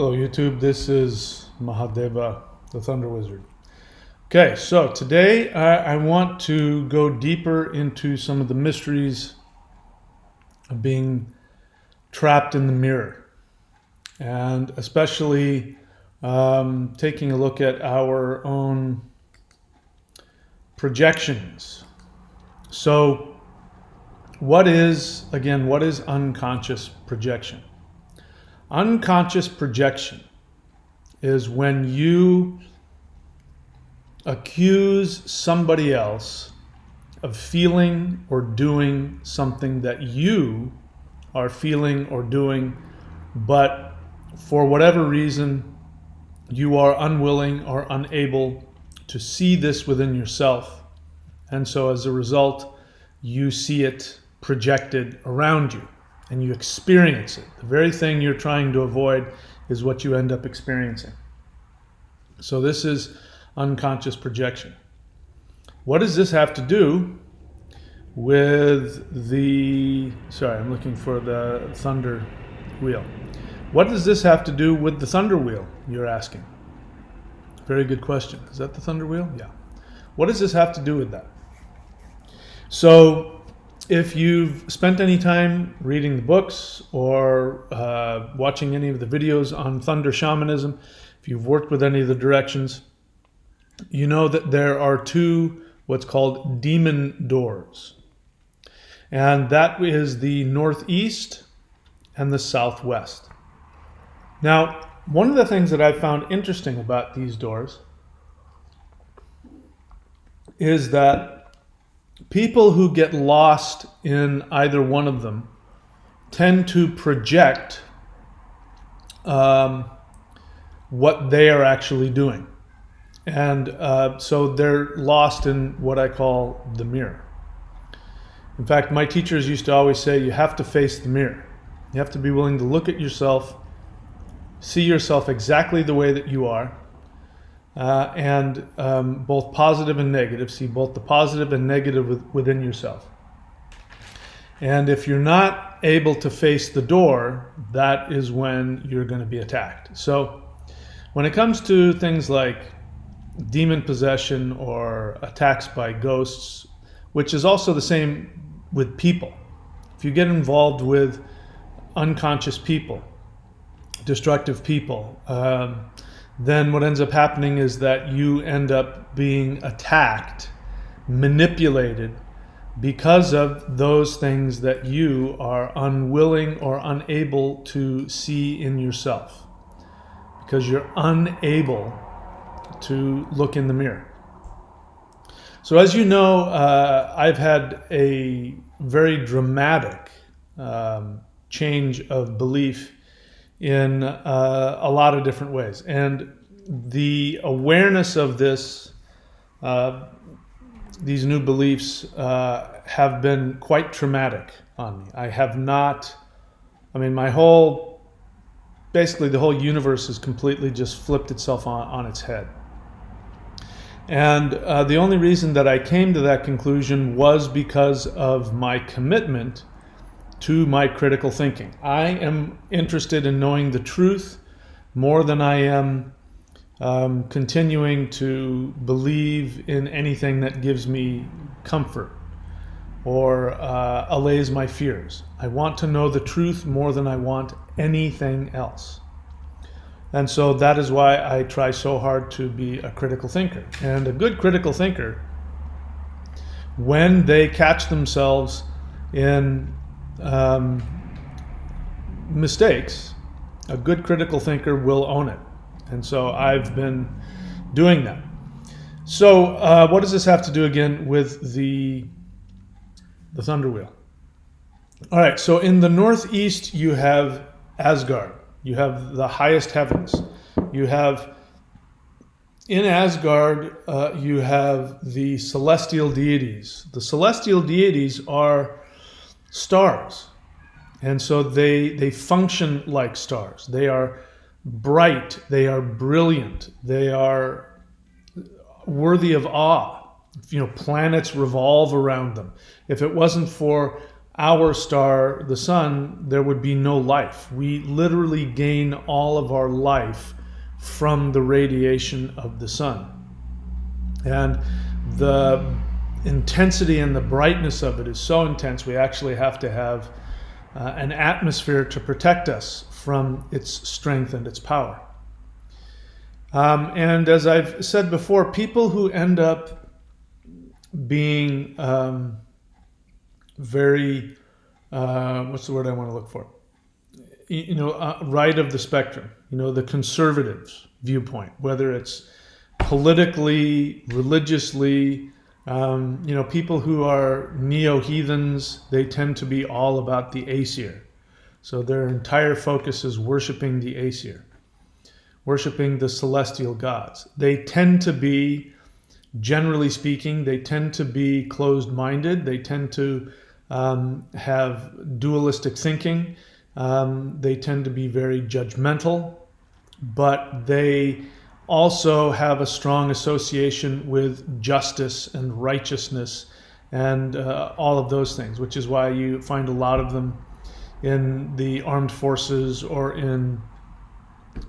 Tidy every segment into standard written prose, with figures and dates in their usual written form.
Hello YouTube, this is Mahadeva, the Thunder Wizard. Okay, so today I want to go deeper into some of the mysteries of being trapped in the mirror, and especially taking a look at our own projections. So what is unconscious projection? Unconscious projection is when you accuse somebody else of feeling or doing something that you are feeling or doing, but for whatever reason you are unwilling or unable to see this within yourself, and so as a result you see it projected around you and you experience it. The very thing you're trying to avoid is what you end up experiencing. So this is unconscious projection. What does this have to do with I'm looking for the thunder wheel. What does this have to do with the thunder wheel, you're asking? Very good question. Is that the thunder wheel? Yeah. What does this have to do with that? So if you've spent any time reading the books or watching any of the videos on thunder shamanism, if you've worked with any of the directions, you know that there are two what's called demon doors. And that is the northeast and the southwest. Now, one of the things that I found interesting about these doors is that people who get lost in either one of them tend to project what they are actually doing. And so they're lost in what I call the mirror. In fact, my teachers used to always say you have to face the mirror. You have to be willing to look at yourself, see yourself exactly the way that you are, and both positive and negative. See both the positive and negative within yourself. And if you're not able to face the door, that is when you're going to be attacked. So when it comes to things like demon possession or attacks by ghosts, which is also the same with people, if you get involved with unconscious people, destructive people, then what ends up happening is that you end up being attacked, manipulated, because of those things that you are unwilling or unable to see in yourself, because you're unable to look in the mirror. So as you know, I've had a very dramatic change of belief in a lot of different ways. And the awareness of this, these new beliefs have been quite traumatic on me. Basically the whole universe has completely just flipped itself on its head. And the only reason that I came to that conclusion was because of my commitment to my critical thinking. I am interested in knowing the truth more than I am continuing to believe in anything that gives me comfort or allays my fears. I want to know the truth more than I want anything else. And so that is why I try so hard to be a critical thinker. And a good critical thinker, when they catch themselves in mistakes, a good critical thinker will own it. And so I've been doing that. So what does this have to do again with the thunder wheel? All right, so in the northeast you have Asgard. You have the highest heavens. You have, in Asgard, you have the celestial deities. The celestial deities are stars. And so they function like stars. They are bright. They are brilliant. They are worthy of awe. Planets revolve around them. If it wasn't for our star, the sun, there would be no life. We literally gain all of our life from the radiation of the sun. And the intensity and the brightness of it is so intense, we actually have to have an atmosphere to protect us from its strength and its power. And as I've said before, people who end up being very, what's the word I want to look for? Right of the spectrum, the conservative viewpoint, whether it's politically, religiously, people who are neo-heathens, they tend to be all about the Aesir. So their entire focus is worshiping the Aesir, worshiping the celestial gods. They tend to be, generally speaking, they tend to be closed-minded. They tend to have dualistic thinking. They tend to be very judgmental, but they also have a strong association with justice and righteousness and all of those things, which is why you find a lot of them in the armed forces or in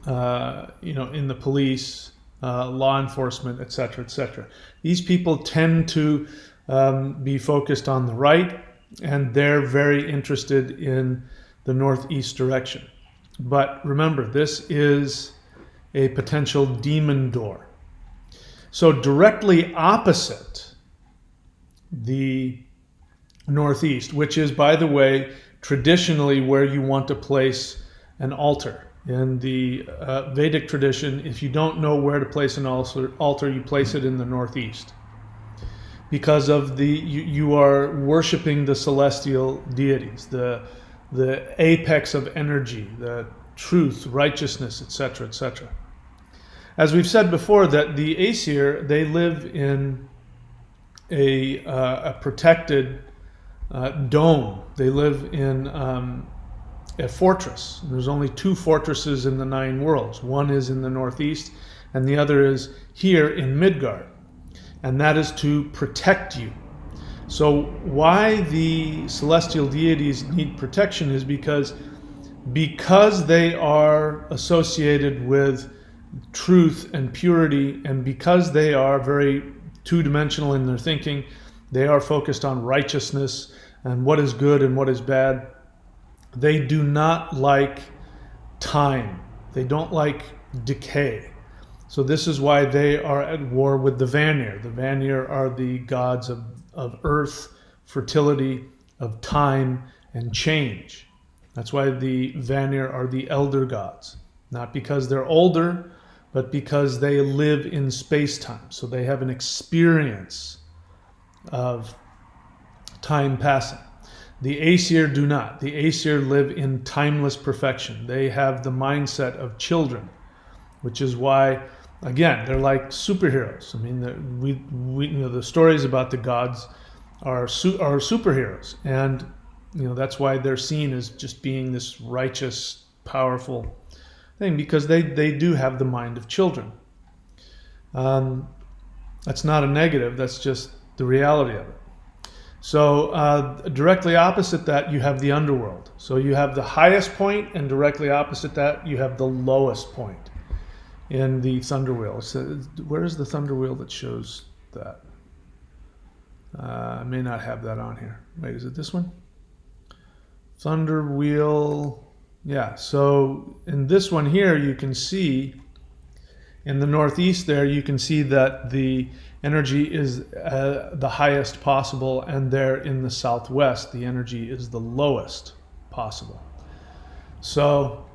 the police, law enforcement, etc., etc. These people tend to be focused on the right, and they're very interested in the northeast direction. But remember, this is a potential demon door. So directly opposite the northeast, which is, by the way, traditionally where you want to place an altar. In the Vedic tradition, if you don't know where to place an altar, you place it in the northeast. Because of you are worshiping the celestial deities, the apex of energy, the truth, righteousness, etc., etc. As we've said before, that the Aesir, they live in a protected dome. They live in a fortress. There's only 2 fortresses in the 9 worlds. One is in the northeast, and the other is here in Midgard. And that is to protect you. So why the celestial deities need protection is because they are associated with truth and purity, and because they are very two-dimensional in their thinking, they are focused on righteousness and what is good and what is bad. They do not like time. They don't like decay. So this is why they are at war with the Vanir. The Vanir are the gods of earth, fertility, of time, and change. That's why the Vanir are the elder gods. Not because they're older, but because they live in space-time. So they have an experience of time passing. The Aesir do not. The Aesir live in timeless perfection. They have the mindset of children, which is why, again, they're like superheroes. I mean, the stories about the gods are superheroes, and that's why they're seen as just being this righteous, powerful thing, because they do have the mind of children. That's not a negative. That's just the reality of it. So directly opposite that, you have the underworld. So you have the highest point, and directly opposite that, you have the lowest point in the thunder wheel. So where is the thunder wheel that shows that? I may not have that on here. Wait, is it this one? Thunder wheel. Yeah, so in this one here, you can see in the northeast there, you can see that the energy is the highest possible, and there in the southwest, the energy is the lowest possible. So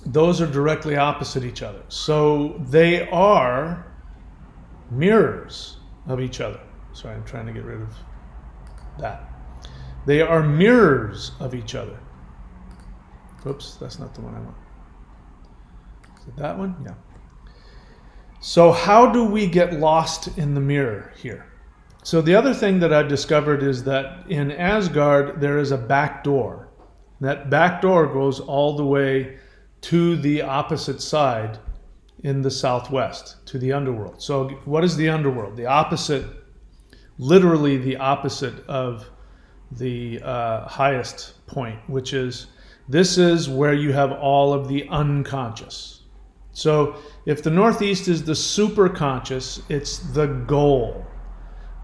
those are directly opposite each other. So they are mirrors of each other. Sorry, I'm trying to get rid of that. They are mirrors of each other. Oops, that's not the one I want. Is it that one? Yeah. So how do we get lost in the mirror here? So the other thing that I've discovered is that in Asgard, there is a back door. That back door goes all the way to the opposite side in the southwest, to the underworld. So what is the underworld? The opposite, literally the opposite of highest point, which is this is where you have all of the unconscious. So if the Northeast is the superconscious, it's the goal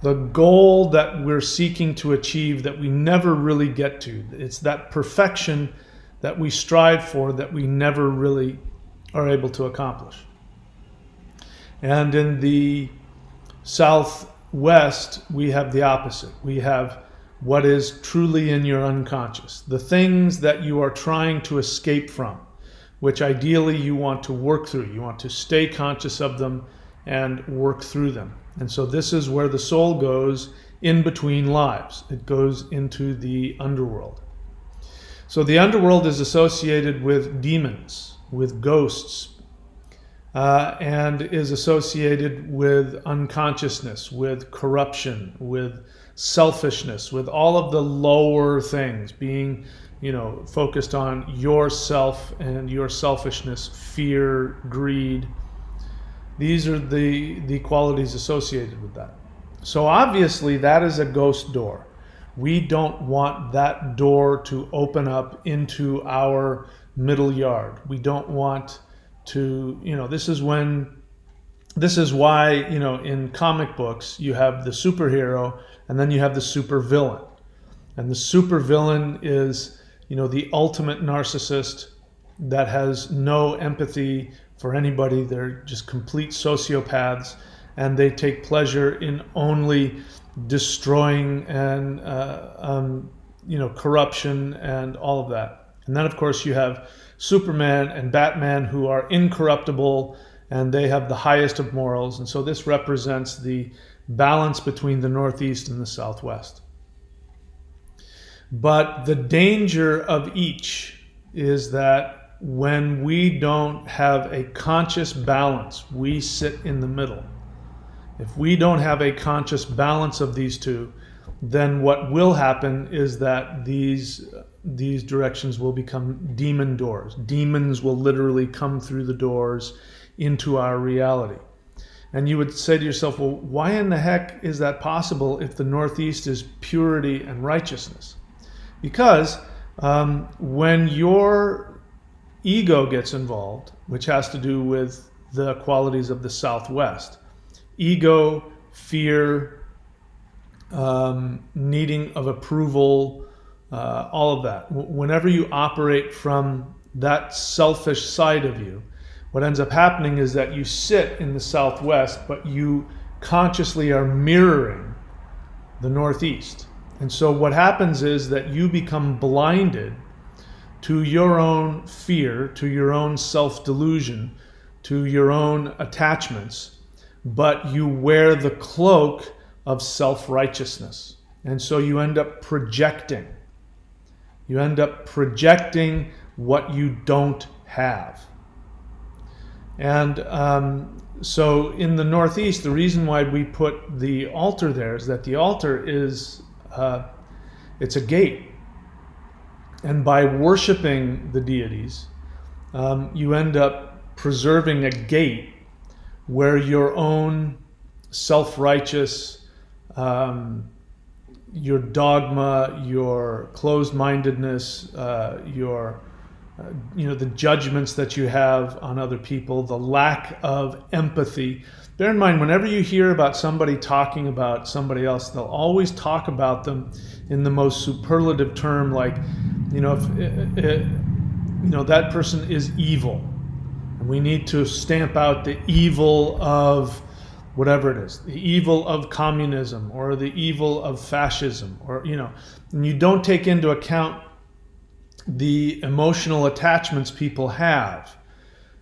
that we're seeking to achieve that we never really get to. It's that perfection that we strive for that we never really are able to accomplish. And in the Southwest, we have the opposite. We have what is truly in your unconscious, the things that you are trying to escape from, which ideally you want to work through. You want to stay conscious of them and work through them. And so this is where the soul goes in between lives. It goes into the underworld. So the underworld is associated with demons, with ghosts, and is associated with unconsciousness, with corruption, with selfishness, with all of the lower things, being, focused on yourself and your selfishness, fear, greed. These are the qualities associated with that. So obviously that is a ghost door. We don't want that door to open up into our middle yard. We don't want to, this is why, in comic books, you have the superhero and then you have the supervillain. And the supervillain is, the ultimate narcissist that has no empathy for anybody. They're just complete sociopaths, and they take pleasure in only destroying and corruption and all of that. And then of course you have Superman and Batman, who are incorruptible, and they have the highest of morals. And so this represents the balance between the Northeast and the Southwest. But the danger of each is that when we don't have a conscious balance, we sit in the middle. If we don't have a conscious balance of these two, then what will happen is that these directions will become demon doors. Demons will literally come through the doors into our reality. And you would say to yourself, well, why in the heck is that possible if the Northeast is purity and righteousness? Because when your ego gets involved, which has to do with the qualities of the Southwest, ego, fear, needing of approval, all of that. Whenever you operate from that selfish side of you, what ends up happening is that you sit in the Southwest, but you consciously are mirroring the Northeast. And so what happens is that you become blinded to your own fear, to your own self-delusion, to your own attachments, but you wear the cloak of self-righteousness. And so you end up projecting. You end up projecting what you don't have. And so in the Northeast, the reason why we put the altar there is that the altar is, it's a gate. And by worshiping the deities, you end up preserving a gate where your own self-righteous, your dogma, your closed-mindedness, the judgments that you have on other people, the lack of empathy. Bear in mind, whenever you hear about somebody talking about somebody else, they'll always talk about them in the most superlative term, like, that person is evil. And we need to stamp out the evil of whatever it is, the evil of communism or the evil of fascism, or, and you don't take into account the emotional attachments people have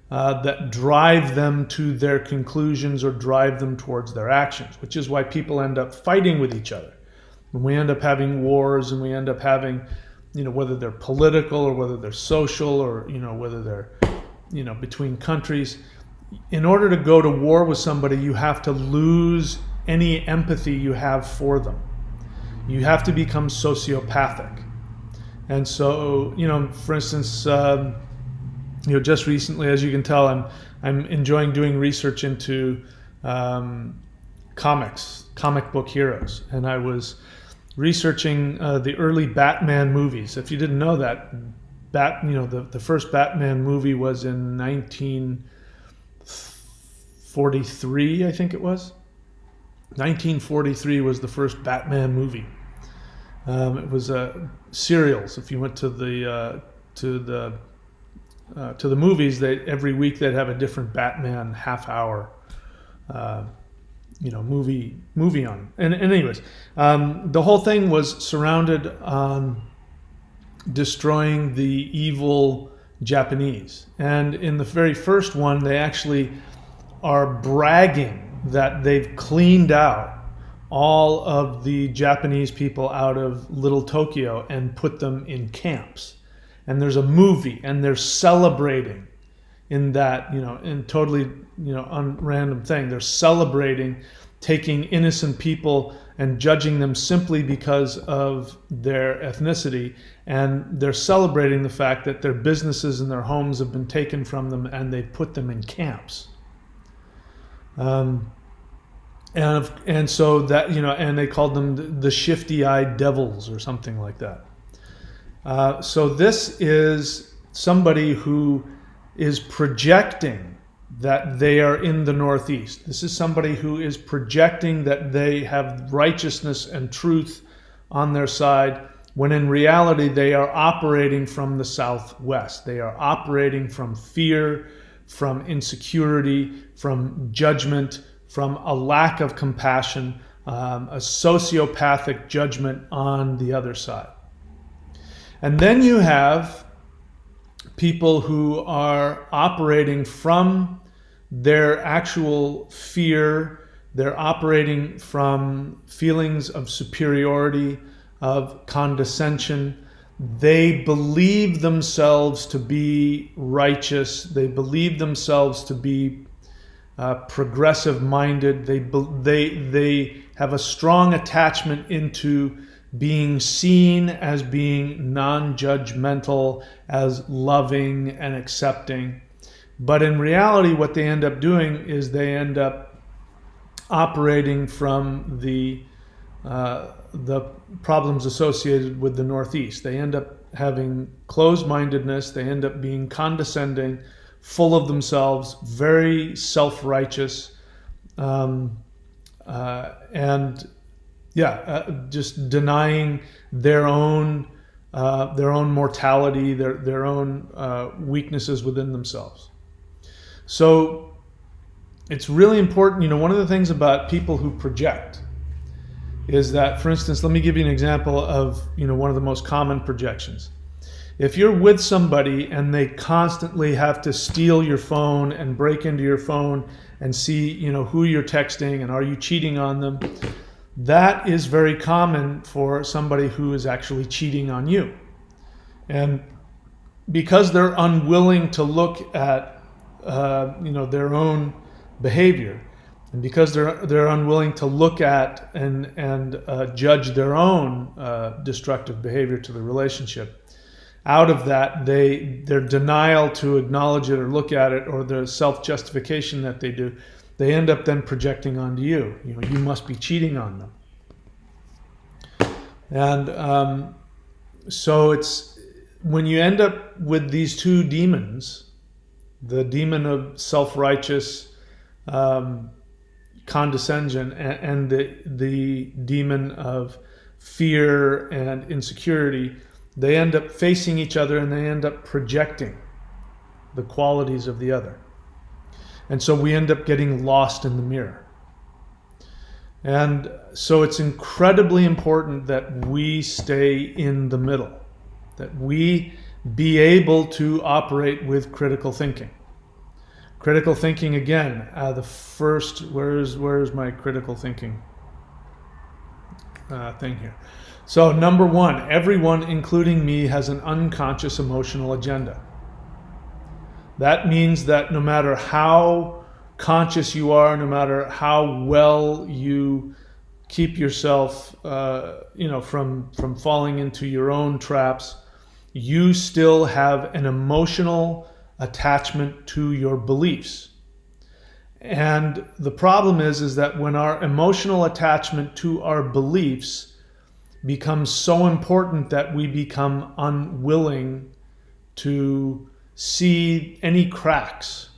that drive them to their conclusions or drive them towards their actions, which is why people end up fighting with each other. And we end up having wars, and we end up having, whether they're political or whether they're social or, whether they're, between countries. In order to go to war with somebody, you have to lose any empathy you have for them. You have to become sociopathic. And so, for instance, just recently, as you can tell, I'm enjoying doing research into comic book heroes. And I was researching the early Batman movies. If you didn't know that, the first Batman movie was in 1943, I think it was. 1943 was the first Batman movie. It was serials. If you went to the movies, every week they'd have a different Batman half-hour movie on. And anyways, the whole thing was surrounded on destroying the evil Japanese. And in the very first one, they actually are bragging that they've cleaned out all of the Japanese people out of Little Tokyo and put them in camps. And there's a movie, and they're celebrating in that, in totally, random thing. They're celebrating taking innocent people and judging them simply because of their ethnicity. And they're celebrating the fact that their businesses and their homes have been taken from them and they put them in camps. And so that, and they called them the shifty-eyed devils or something like that. So this is somebody who is projecting that they are in the Northeast. This is somebody who is projecting that they have righteousness and truth on their side, when in reality they are operating from the Southwest. They are operating from fear, from insecurity, from judgment, from a lack of compassion, a sociopathic judgment on the other side. And then you have people who are operating from their actual fear. They're operating from feelings of superiority, of condescension. They believe themselves to be righteous. They believe themselves to be progressive-minded. They have a strong attachment into being seen as being non-judgmental, as loving and accepting. But in reality, what they end up doing is they end up operating from the problems associated with the Northeast. They end up having closed-mindedness. They end up being condescending, full of themselves, very self-righteous, just denying their own mortality, their own weaknesses within themselves. So it's really important. One of the things about people who project is that, for instance, let me give you an example of one of the most common projections. If you're with somebody and they constantly have to steal your phone and break into your phone and see who you're texting and are you cheating on them, that is very common for somebody who is actually cheating on you. And because they're unwilling to look at their own behavior, and because they're unwilling to look at and judge their own destructive behavior to the relationship, out of that, their denial to acknowledge it or look at it, or the self-justification that they do, they end up then projecting onto you. You must be cheating on them. And so it's when you end up with these two demons, the demon of self-righteous condescension and the demon of fear and insecurity, they end up facing each other and they end up projecting the qualities of the other. And so we end up getting lost in the mirror. And so it's incredibly important that we stay in the middle, that we be able to operate with critical thinking. Critical thinking, again, where's my critical thinking thing here? So number one, everyone, including me, has an unconscious emotional agenda. That means that no matter how conscious you are, no matter how well you keep yourself, from falling into your own traps, you still have an emotional attachment to your beliefs. And the problem is that when our emotional attachment to our beliefs becomes so important that we become unwilling to see any cracks,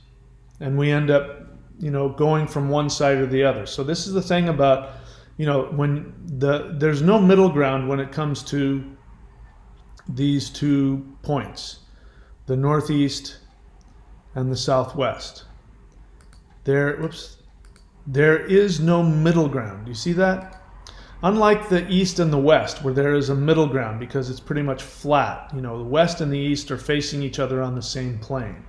and we end up, going from one side or the other. So this is the thing about, when there's no middle ground when it comes to these 2 points, the northeast and the southwest. There is no middle ground. You see that? Unlike the east and the west, where there is a middle ground because it's pretty much flat. The west and the east are facing each other on the same plane.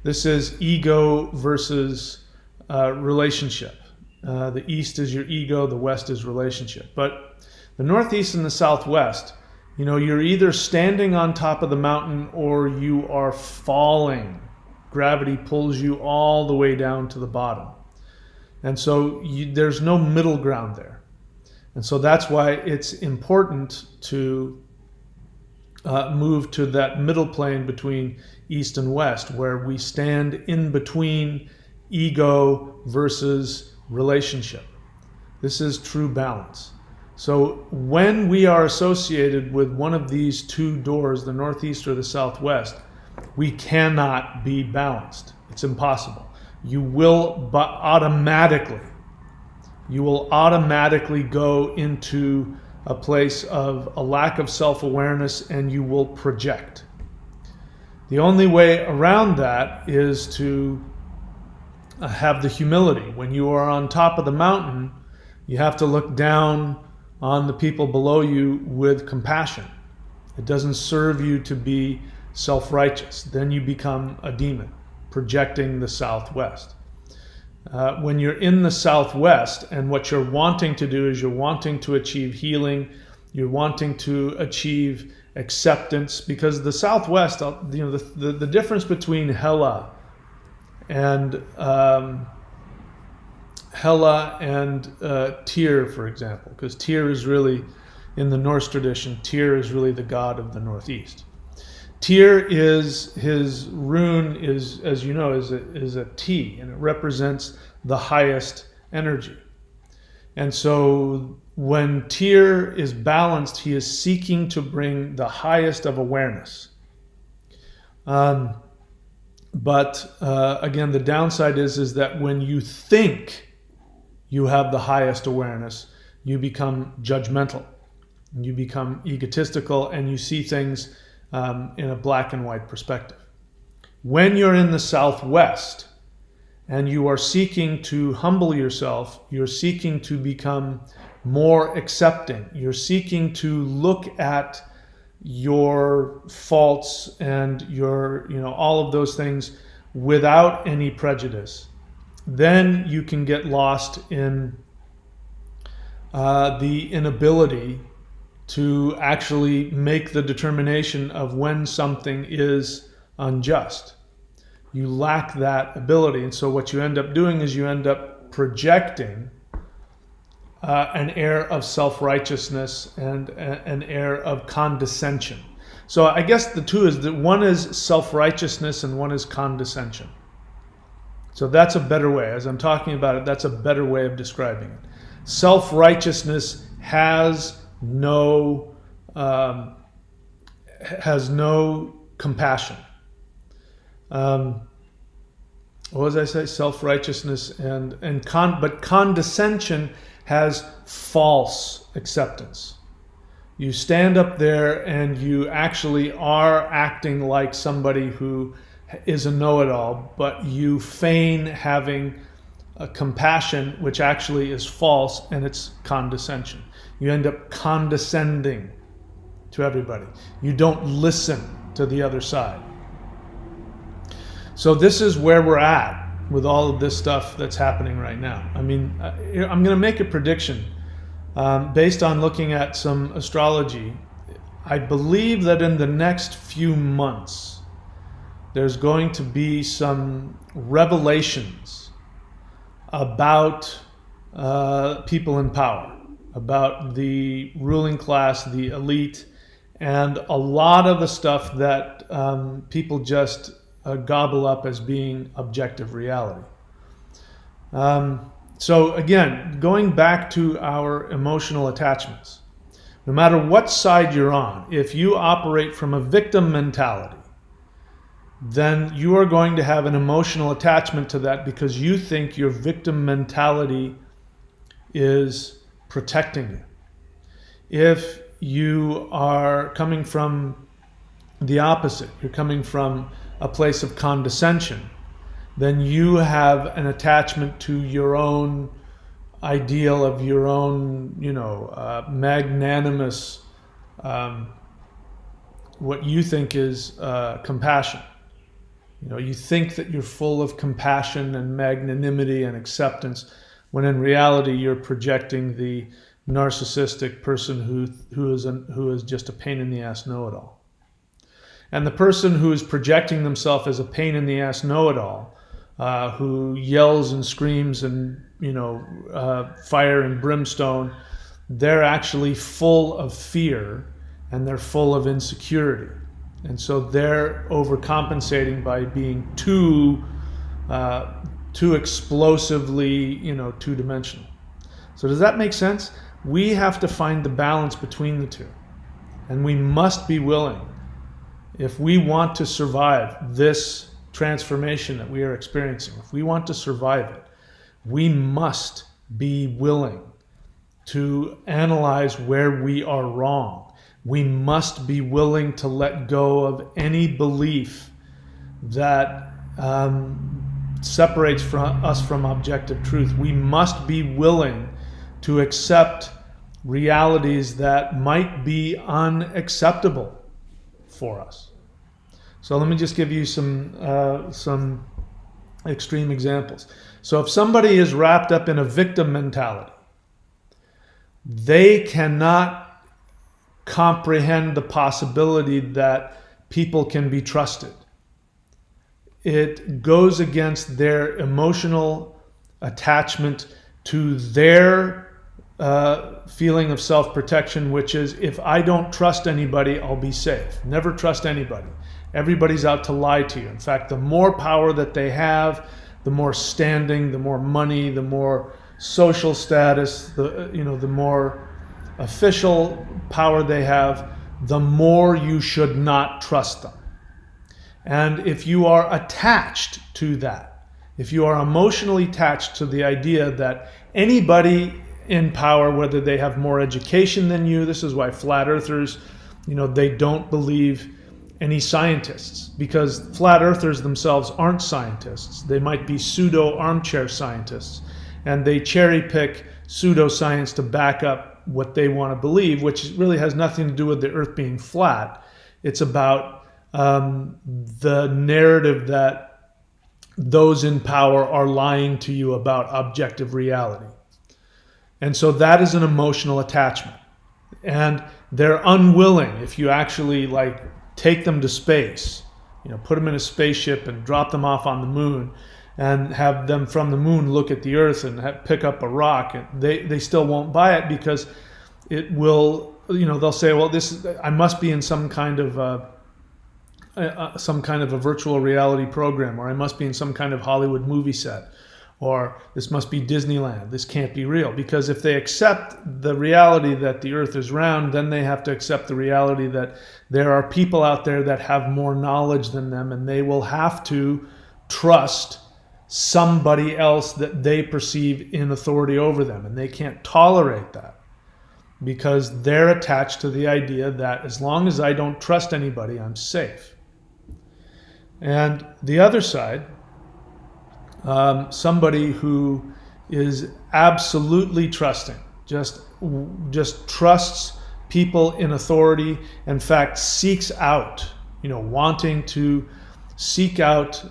This is ego versus relationship. The east is your ego, the west is relationship. But the northeast and the southwest, you're either standing on top of the mountain or you are falling. Gravity pulls you all the way down to the bottom. And so there's no middle ground there. And so that's why it's important to move to that middle plane between east and west, where we stand in between ego versus relationship. This is true balance. So when we are associated with one of these 2 doors, the northeast or the southwest, we cannot be balanced. It's impossible. You will automatically go into a place of a lack of self-awareness, and you will project. The only way around that is to have the humility. When you are on top of the mountain, you have to look down on the people below you with compassion. It doesn't serve you to be self-righteous. Then you become a demon, projecting the southwest. When you're in the southwest, and what you're wanting to do is you're wanting to achieve healing, you're wanting to achieve acceptance, because the southwest, the difference between Hela and Tyr, for example, because Tyr is really, in the Norse tradition, Tyr is really the god of the northeast. Tyr is, his rune is, as you know, is a T, and it represents the highest energy. And so when Tyr is balanced, he is seeking to bring the highest of awareness. But again, the downside is that when you think you have the highest awareness, you become judgmental, you become egotistical, and you see things in a black and white perspective. When you're in the southwest and you are seeking to humble yourself, you're seeking to become more accepting, you're seeking to look at your faults and your, all of those things without any prejudice, then you can get lost in the inability to actually make the determination of when something is unjust. You lack that ability. And so what you end up doing is you end up projecting an air of self-righteousness and an air of condescension. So I guess the two is that one is self-righteousness and one is condescension. So that's a better way. As I'm talking about it, that's a better way of describing it. Self-righteousness has no compassion. What was I say? Self-righteousness but condescension has false acceptance. You stand up there and you actually are acting like somebody who is a know-it-all, but you feign having a compassion, which actually is false, and it's condescension. You end up condescending to everybody. You don't listen to the other side. So this is where we're at with all of this stuff that's happening right now. I mean, I'm going to make a prediction based on looking at some astrology. I believe that in the next few months, there's going to be some revelations about people in power, about the ruling class, the elite, and a lot of the stuff that people just gobble up as being objective reality. So again, going back to our emotional attachments, no matter what side you're on, if you operate from a victim mentality, then you are going to have an emotional attachment to that because you think your victim mentality is protecting you. If you are coming from the opposite, you're coming from a place of condescension, then you have an attachment to your own ideal of your own, magnanimous, what you think is compassion. You think that you're full of compassion and magnanimity and acceptance, when in reality you're projecting the narcissistic person who is just a pain in the ass know-it-all. And the person who is projecting themselves as a pain in the ass know-it-all, who yells and screams and fire and brimstone, they're actually full of fear and they're full of insecurity. And so they're overcompensating by being too explosively, two-dimensional. So does that make sense? We have to find the balance between the two. And we must be willing, if we want to survive this transformation that we are experiencing, if we want to survive it, we must be willing to analyze where we are wrong. We must be willing to let go of any belief that separates us from objective truth. We must be willing to accept realities that might be unacceptable for us. So let me just give you some extreme examples. So if somebody is wrapped up in a victim mentality, they cannot comprehend the possibility that people can be trusted. It goes against their emotional attachment to their feeling of self-protection, which is, if I don't trust anybody, I'll be safe. Never trust anybody. Everybody's out to lie to you. In fact, the more power that they have, the more standing, the more money, the more social status, the more official power they have, the more you should not trust them. And if you are attached to that, if you are emotionally attached to the idea that anybody in power, whether they have more education than you, this is why flat earthers, they don't believe any scientists, because flat earthers themselves aren't scientists. They might be pseudo armchair scientists, and they cherry pick pseudoscience to back up what they want to believe, which really has nothing to do with the earth being flat. It's about the narrative that those in power are lying to you about objective reality. And so that is an emotional attachment. And they're unwilling, if you actually take them to space, put them in a spaceship and drop them off on the moon and have them from the moon look at the earth and pick up a rock, they still won't buy it, because it will, they'll say, well, I must be in some kind of a virtual reality program, or I must be in some kind of Hollywood movie set, or this must be Disneyland. This can't be real. Because if they accept the reality that the earth is round, then they have to accept the reality that there are people out there that have more knowledge than them, and they will have to trust somebody else that they perceive in authority over them. And they can't tolerate that, because they're attached to the idea that as long as I don't trust anybody, I'm safe. And the other side, somebody who is absolutely trusting, just trusts people in authority, in fact seeks out, wanting to seek out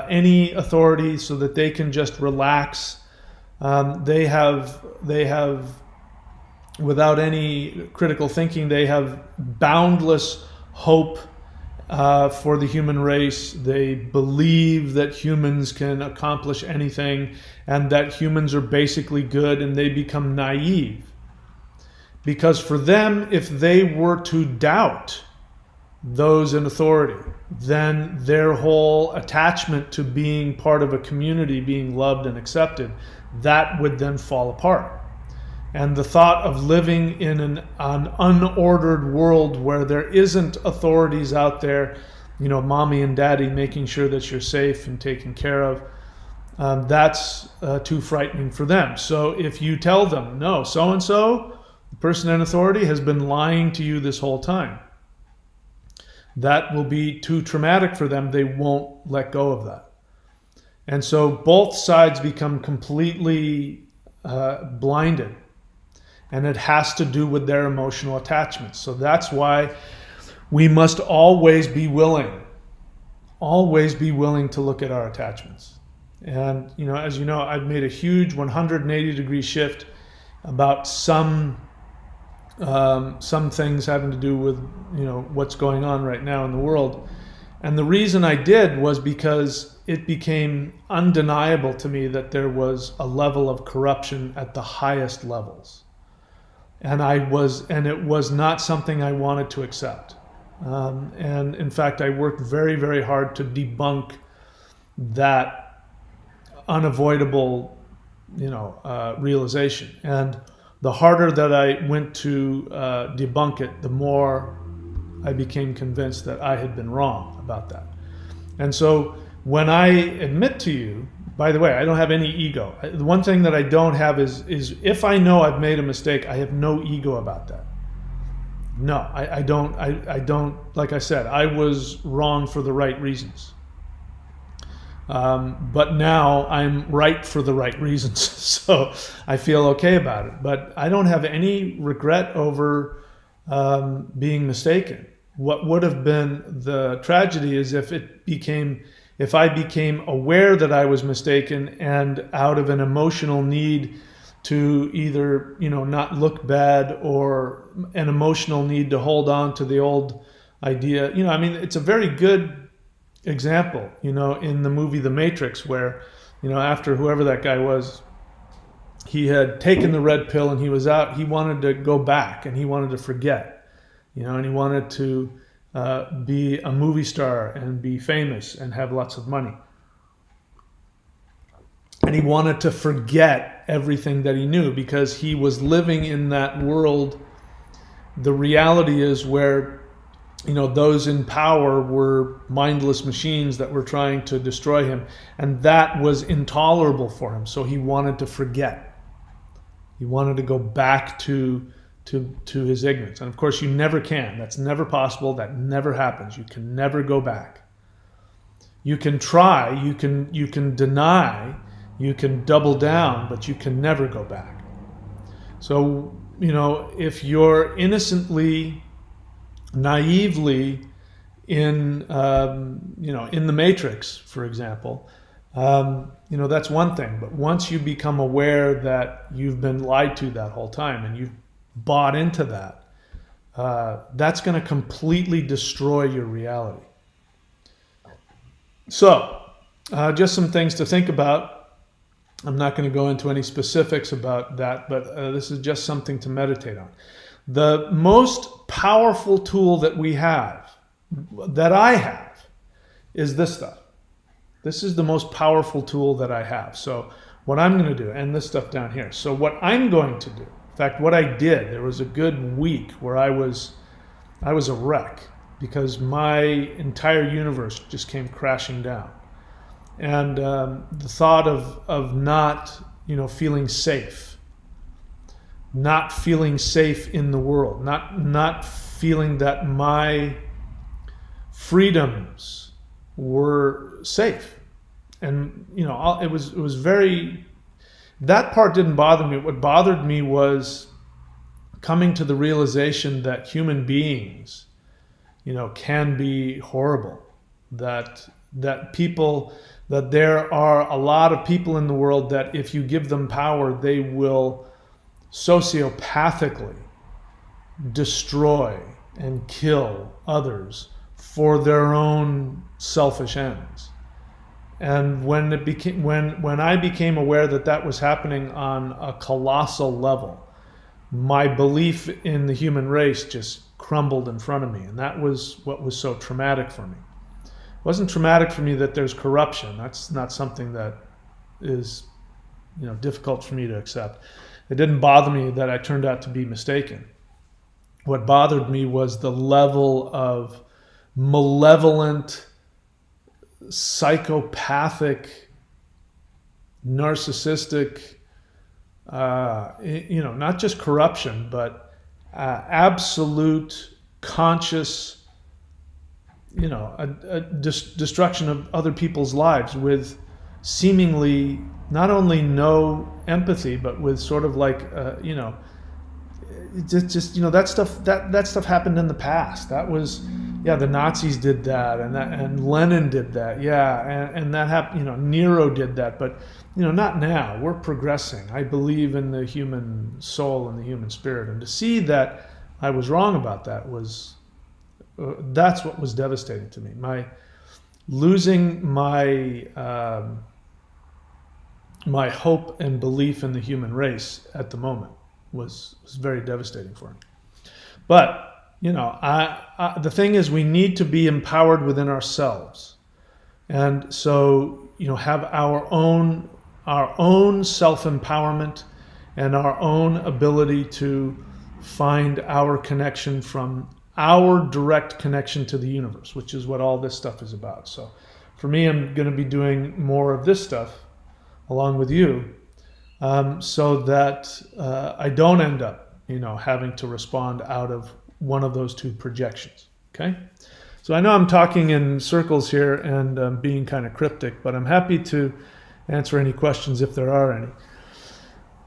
any authority so that they can just relax. They have, without any critical thinking, they have boundless hope for the human race. They believe that humans can accomplish anything and that humans are basically good, and they become naive. Because for them, if they were to doubt those in authority, then their whole attachment to being part of a community, being loved and accepted, that would then fall apart. And the thought of living in an unordered world where there isn't authorities out there, mommy and daddy making sure that you're safe and taken care of, that's too frightening for them. So if you tell them, no, so-and-so, the person in authority has been lying to you this whole time, that will be too traumatic for them. They won't let go of that. And so both sides become completely blinded. And it has to do with their emotional attachments. So that's why we must always be willing to look at our attachments. And, as you know, I've made a huge 180-degree shift about some things having to do with, what's going on right now in the world. And the reason I did was because it became undeniable to me that there was a level of corruption at the highest levels. And it was not something I wanted to accept. And in fact, I worked very, very hard to debunk that unavoidable, realization. And the harder that I went to debunk it, the more I became convinced that I had been wrong about that. And so when I admit to you, by the way, I don't have any ego. The one thing that I don't have is if I know I've made a mistake, I have no ego about that. No, I don't, like I said, I was wrong for the right reasons. But now I'm right for the right reasons. So I feel okay about it. But I don't have any regret over being mistaken. What would have been the tragedy is if I became aware that I was mistaken, and out of an emotional need to either, not look bad, or an emotional need to hold on to the old idea. It's a very good example, in the movie The Matrix, where, after whoever that guy was, he had taken the red pill and he was out, he wanted to go back and he wanted to forget, and he wanted to be a movie star and be famous and have lots of money. And he wanted to forget everything that he knew because he was living in that world. The reality is where, those in power were mindless machines that were trying to destroy him. And that was intolerable for him. So he wanted to forget. He wanted to go back to his ignorance. And of course you never can. That's never possible. That never happens. You can never go back. You can try, you can deny, you can double down, but you can never go back. So, if you're innocently, naively in the Matrix, for example, that's one thing. But once you become aware that you've been lied to that whole time and you've bought into that, that's going to completely destroy your reality. So, just some things to think about. I'm not going to go into any specifics about that, but this is just something to meditate on. The most powerful tool that we have, that I have, is this stuff. This is the most powerful tool that I have. So what I'm going to do, and this stuff down here. So what I'm going to do, in fact, what I did, there was a good week where I was a wreck because my entire universe just came crashing down. And the thought of not, feeling safe, not feeling safe in the world, not feeling that my freedoms were safe. And, it was very, that part didn't bother me. What bothered me was coming to the realization that human beings, can be horrible, that there are a lot of people in the world that if you give them power, they will sociopathically destroy and kill others for their own selfish ends. And when I became aware that that was happening on a colossal level, my belief in the human race just crumbled in front of me. And that was what was so traumatic for me. It wasn't traumatic for me that there's corruption. That's not something that is, difficult for me to accept. It didn't bother me that I turned out to be mistaken. What bothered me was the level of malevolent, psychopathic, narcissistic, not just corruption, but absolute conscious, destruction of other people's lives with seemingly not only no empathy, but with sort of like, that stuff happened in the past. That was, the Nazis did that, and Lenin did that, and that happened. Nero did that, but not now. We're progressing. I believe in the human soul and the human spirit, and to see that I was wrong about that was that's what was devastating to me. Losing my my hope and belief in the human race at the moment was very devastating for me. But the thing is, we need to be empowered within ourselves, and so have our own self-empowerment and our own ability to find our connection from our direct connection to the universe, which is what all this stuff is about. So for me, I'm going to be doing more of this stuff along with you, so that I don't end up, having to respond out of one of those two projections. Okay? So I know I'm talking in circles here and being kind of cryptic, but I'm happy to answer any questions if there are any.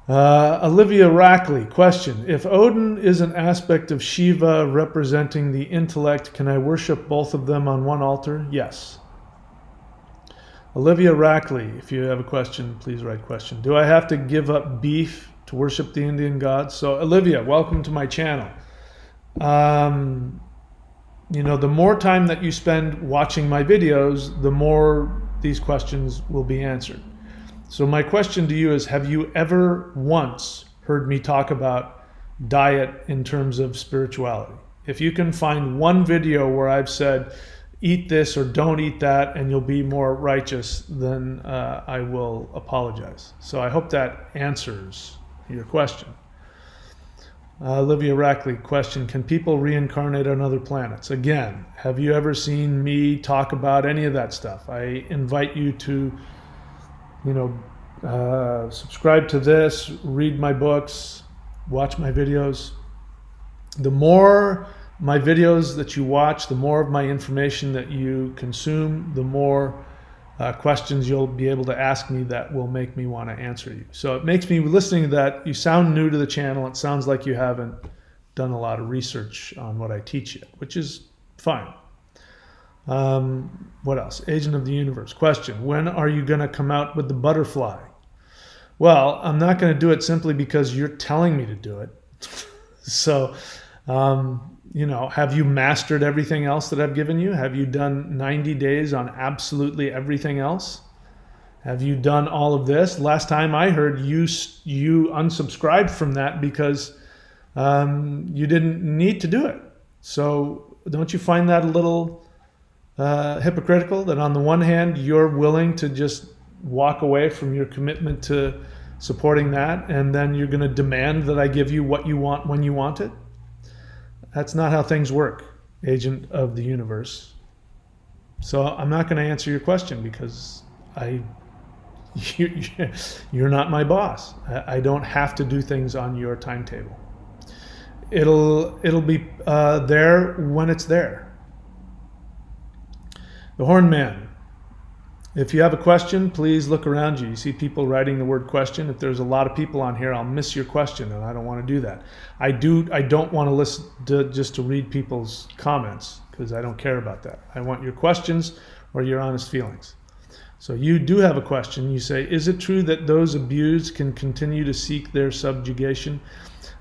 Olivia Rackley, question. If Odin is an aspect of Shiva representing the intellect, can I worship both of them on one altar? Yes. Olivia Rackley, if you have a question, please write question. Do I have to give up beef to worship the Indian gods? So Olivia, welcome to my channel. The more time that you spend watching my videos, the more these questions will be answered. So my question to you is, have you ever once heard me talk about diet in terms of spirituality? If you can find one video where I've said, eat this or don't eat that and you'll be more righteous, then I will apologize. So I hope that answers your question. Olivia Rackley, question. Can people reincarnate on other planets? Again, have you ever seen me talk about any of that stuff? I invite you to subscribe to this, read my books, watch my videos. The more my videos that you watch, the more of my information that you consume, the more questions you'll be able to ask me that will make me want to answer you. So it makes me, listening to that, you sound new to the channel. It sounds like you haven't done a lot of research on what I teach yet, which is fine. What else? Agent of the Universe. Question. When are you going to come out with the butterfly? Well, I'm not going to do it simply because you're telling me to do it. So, have you mastered everything else that I've given you? Have you done 90 days on absolutely everything else? Have you done all of this? Last time I heard you unsubscribed from that because you didn't need to do it. So don't you find that a little hypocritical, that on the one hand you're willing to just walk away from your commitment to supporting that, and then you're going to demand that I give you what you want when you want it? That's not how things work, Agent of the Universe. So I'm not going to answer your question because you're not my boss. I don't have to do things on your timetable. It'll be there when it's there. The Horn Man. If you have a question, please look around you. You see people writing the word question. If there's a lot of people on here, I'll miss your question, and I don't want to do that. I don't want to listen just to read people's comments, because I don't care about that. I want your questions or your honest feelings. So you do have a question. You say, is it true that those abused can continue to seek their subjugation?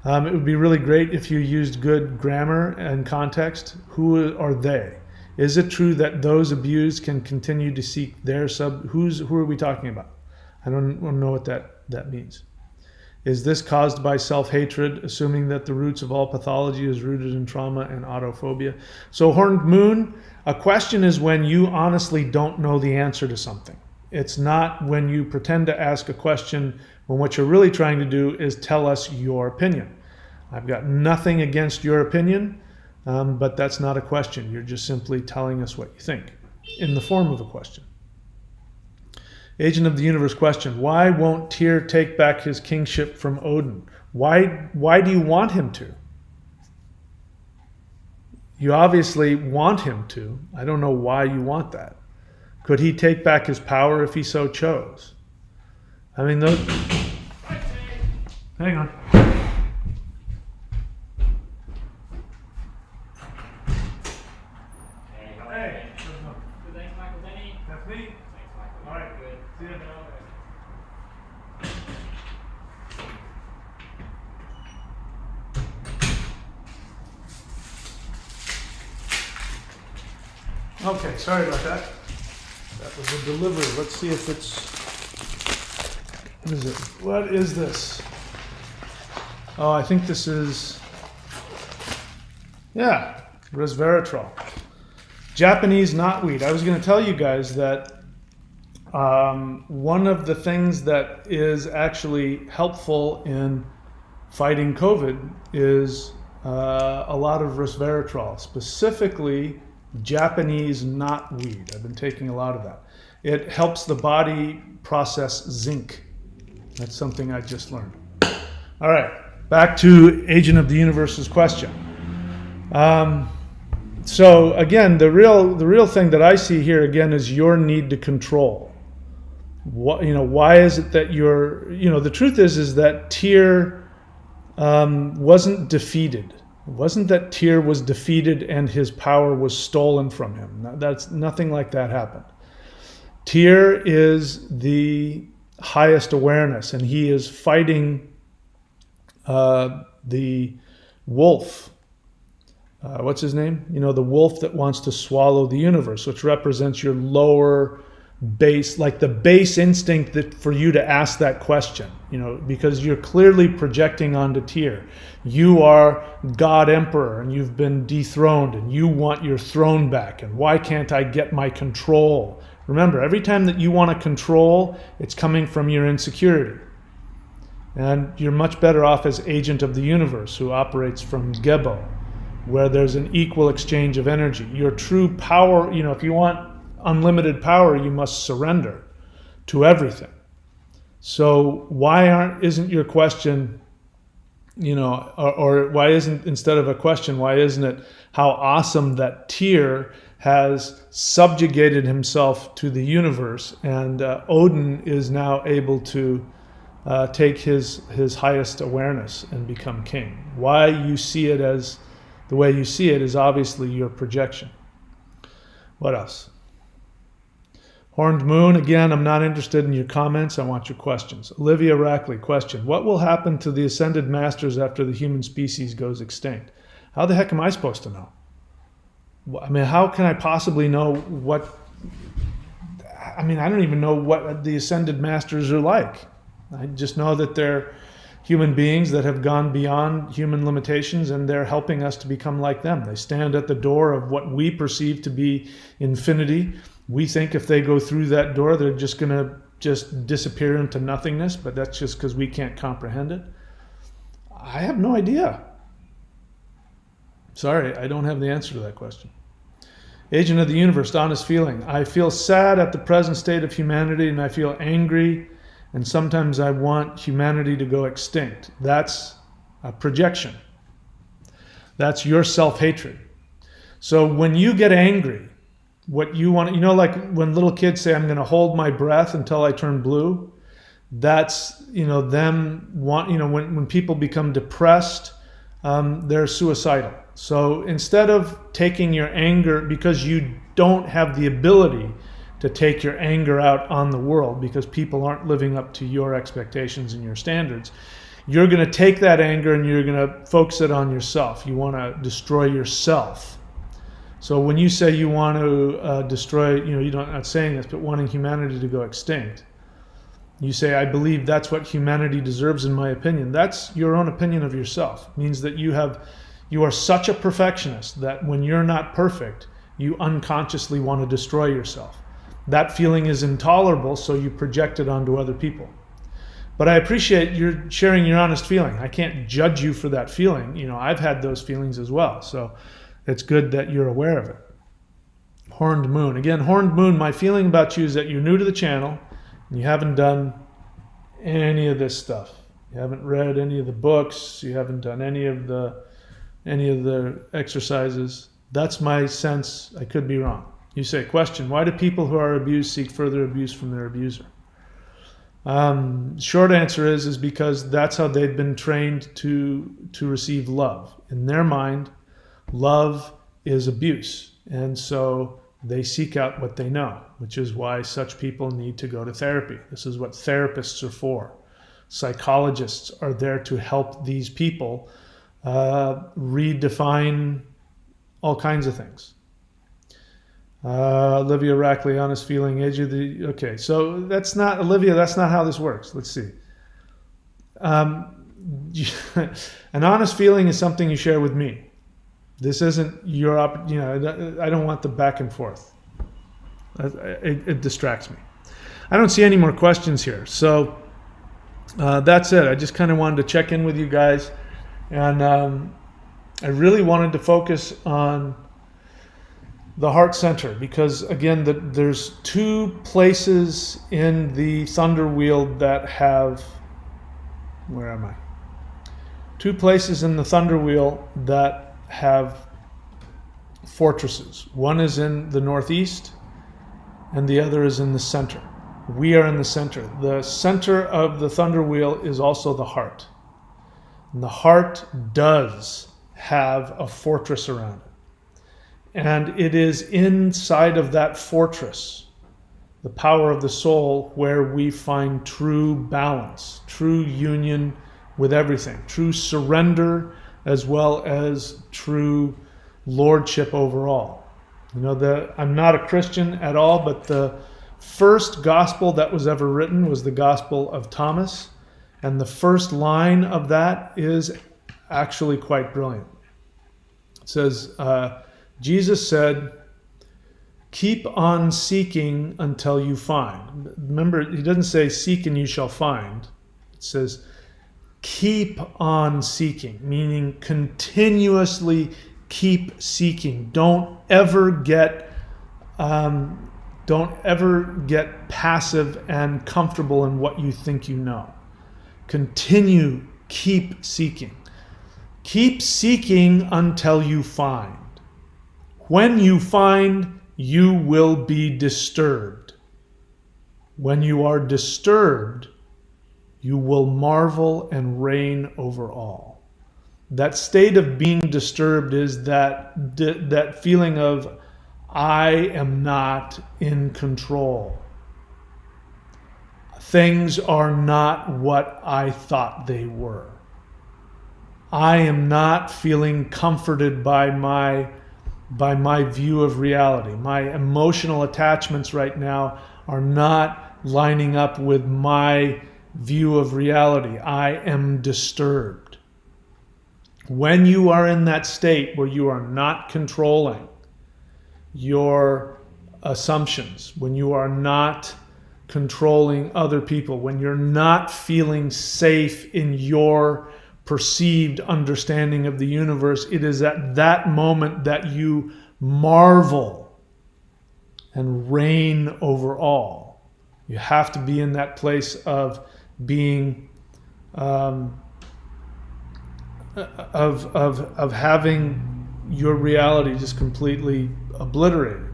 It would be really great if you used good grammar and context. Who are they? Is it true that those abused can continue to seek their who are we talking about? I don't know what that means. Is this caused by self-hatred, assuming that the roots of all pathology is rooted in trauma and autophobia? So Horned Moon, a question is when you honestly don't know the answer to something. It's not when you pretend to ask a question when what you're really trying to do is tell us your opinion. I've got nothing against your opinion, but that's not a question. You're just simply telling us what you think in the form of a question. Agent of the Universe question, why won't Tyr take back his kingship from Odin? Why do you want him to? You obviously want him to. I don't know why you want that. Could he take back his power if he so chose? I mean, those... Hang on. Hey. Good, thanks, Michael. Benny. That's me. Thanks, Michael. All right. Good. See you. Okay, sorry about that. That was a delivery. Let's see if it's... What is it? What is this? Oh, I think this is... Yeah, resveratrol. Japanese knotweed. I was going to tell you guys that one of the things that is actually helpful in fighting COVID is a lot of resveratrol, specifically Japanese knotweed. I've been taking a lot of that. It helps the body process zinc. That's something I just learned. All right, back to Agent of the Universe's question. So again, the real thing that I see here again is your need to control. Why is it that the truth is that Tyr wasn't defeated. It wasn't that Tyr was defeated and his power was stolen from him. That's nothing like that happened. Tyr is the highest awareness, and he is fighting the wolf. What's his name? The wolf that wants to swallow the universe, which represents your lower base, like the base instinct that for you to ask that question, because you're clearly projecting onto Tyr. You are God Emperor and you've been dethroned and you want your throne back, and why can't I get my control? Remember, every time that you want to control, it's coming from your insecurity. And you're much better off as Agent of the Universe, who operates from Gebo, where there's an equal exchange of energy. Your true power, if you want unlimited power, you must surrender to everything. So isn't your question, or why isn't, instead of a question, why isn't it how awesome that Tyr has subjugated himself to the universe, and Odin is now able to take his highest awareness and become king? Why you see it as the way you see it is obviously your projection. What else? Horned Moon, again, I'm not interested in your comments. I want your questions. Olivia Rackley, question. What will happen to the Ascended Masters after the human species goes extinct? How the heck am I supposed to know? I mean, how can I possibly know what... I don't even know what the Ascended Masters are like. I just know that they're human beings that have gone beyond human limitations, and they're helping us to become like them. They stand at the door of what we perceive to be infinity. We think if they go through that door, they're just going to disappear into nothingness, but that's just because we can't comprehend it. I have no idea. Sorry, I don't have the answer to that question. Agent of the Universe, honest feeling. I feel sad at the present state of humanity, and I feel angry, and sometimes I want humanity to go extinct. That's a projection. That's your self-hatred. So when you get angry, what you want, like when little kids say, I'm going to hold my breath until I turn blue, that's, them want, when people become depressed, they're suicidal. So instead of taking your anger, because you don't have the ability to take your anger out on the world because people aren't living up to your expectations and your standards, you're going to take that anger and you're going to focus it on yourself. You want to destroy yourself. So when you say you want to destroy, you're not saying this, but wanting humanity to go extinct, you say, I believe that's what humanity deserves in my opinion. That's your own opinion of yourself. It means that you are such a perfectionist that when you're not perfect, you unconsciously want to destroy yourself. that feeling is intolerable, so you project it onto other people. But I appreciate you're sharing your honest feeling. I can't judge you for that feeling. You know, I've had those feelings as well. So it's good that you're aware of it. Horned Moon. Again, Horned Moon, my feeling about you is that you're new to the channel and you haven't done any of this stuff. You haven't read any of the books. You haven't done any of the exercises. That's my sense. I could be wrong. You say, question, why do people who are abused seek further abuse from their abuser? Short answer is because that's how they've been trained to receive love. In their mind, love is abuse. And so they seek out what they know, which is why such people need to go to therapy. This is what therapists are for. Psychologists are there to help these people redefine all kinds of things. Olivia Rackley, honest feeling, age of the... Okay, so that's not, Olivia, that's not how this works. Let's see. An honest feeling is something you share with me. This isn't your, I don't want the back and forth. It distracts me. I don't see any more questions here. So that's it. I just kind of wanted to check in with you guys. And I really wanted to focus on the heart center because, again, there's two places in the thunder wheel that have... Where am I? Two places in the thunder wheel that have fortresses. One is in the northeast and the other is in the center. We are in the center. The center of the thunder wheel is also the heart. And the heart does have a fortress around it. And it is inside of that fortress, the power of the soul, where we find true balance, true union with everything, true surrender, as well as true lordship overall. You know, I'm not a Christian at all, but the first gospel that was ever written was the Gospel of Thomas. And the first line of that is actually quite brilliant. It says, Jesus said, keep on seeking until you find. Remember, he doesn't say seek and you shall find. It says keep on seeking, meaning continuously keep seeking. Don't ever get passive and comfortable in what you think you know. Continue, keep seeking. Keep seeking until you find. When you find, you will be disturbed. When you are disturbed, you will marvel and reign over all. That state of being disturbed is that feeling of, I am not in control. Things are not what I thought they were. I am not feeling comforted by my view of reality. My emotional attachments right now are not lining up with my view of reality. I am disturbed. When you are in that state where you are not controlling your assumptions, when you are not controlling other people, when you're not feeling safe in your perceived understanding of the universe, it is at that moment that you marvel and reign over all. You have to be in that place of being, of having your reality just completely obliterated.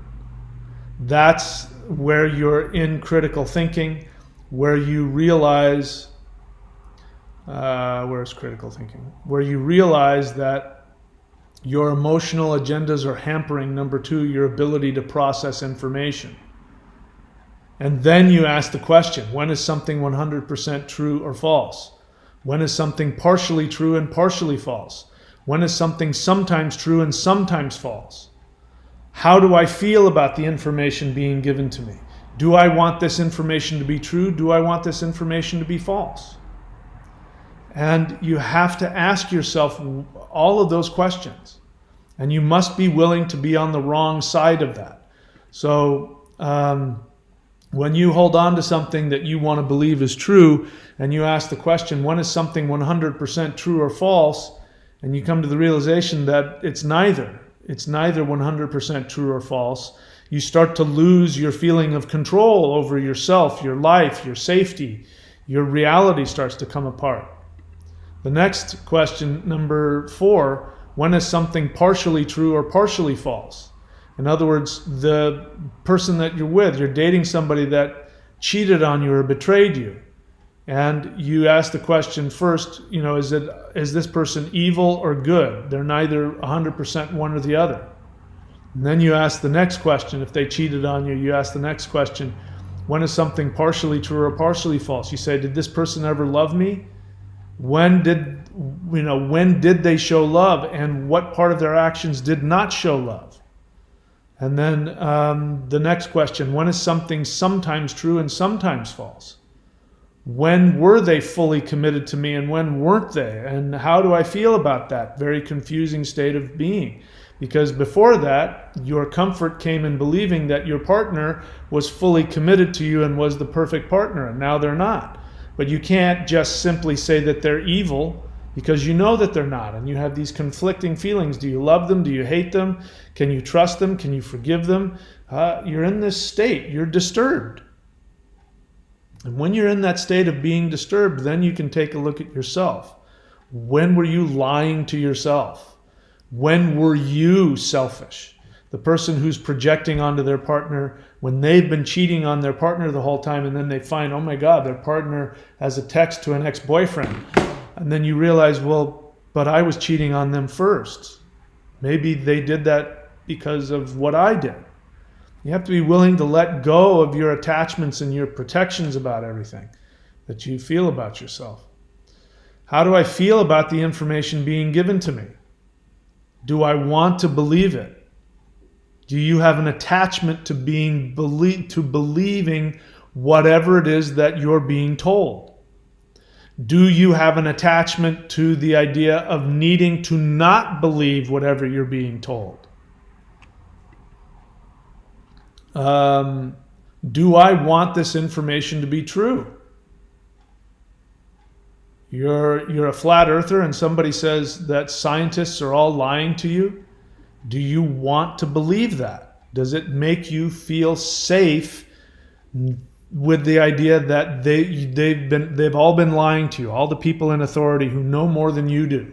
That's where you're in critical thinking, where you realize, where's critical thinking? Where you realize that your emotional agendas are hampering, number two, your ability to process information. And then you ask the question, when is something 100% true or false? When is something partially true and partially false? When is something sometimes true and sometimes false? How do I feel about the information being given to me? Do I want this information to be true? Do I want this information to be false? And you have to ask yourself all of those questions. And you must be willing to be on the wrong side of that. So When you hold on to something that you want to believe is true, and you ask the question, when is something 100% true or false? And you come to the realization that it's neither 100% true or false. You start to lose your feeling of control over yourself, your life, your safety. Your reality starts to come apart. The next question, number 4, when is something partially true or partially false? In other words, the person that you're with, you're dating somebody that cheated on you or betrayed you. And you ask the question first, is this person evil or good? They're neither 100% one or the other. And then you ask the next question. If they cheated on you, you ask the next question, when is something partially true or partially false? You say, did this person ever love me? When did they show love, and what part of their actions did not show love? And then the next question, when is something sometimes true and sometimes false? When were they fully committed to me and when weren't they? And how do I feel about that very confusing state of being? Because before that, your comfort came in believing that your partner was fully committed to you and was the perfect partner, and now they're not. But you can't just simply say that they're evil, because you know that they're not, and you have these conflicting feelings. Do you love them? Do you hate them? Can you trust them? Can you forgive them? You're in this state. You're disturbed. And when you're in that state of being disturbed, then you can take a look at yourself. When were you lying to yourself? When were you selfish? The person who's projecting onto their partner when they've been cheating on their partner the whole time, and then they find, oh my God, their partner has a text to an ex-boyfriend. And then you realize, well, but I was cheating on them first. Maybe they did that because of what I did. You have to be willing to let go of your attachments and your protections about everything that you feel about yourself. How do I feel about the information being given to me? Do I want to believe it? Do you have an attachment to believing whatever it is that you're being told? Do you have an attachment to the idea of needing to not believe whatever you're being told? Do I want this information to be true? You're a flat earther and somebody says that scientists are all lying to you. Do you want to believe that? Does it make you feel safe with the idea that they've all been lying to you? All the people in authority who know more than you do,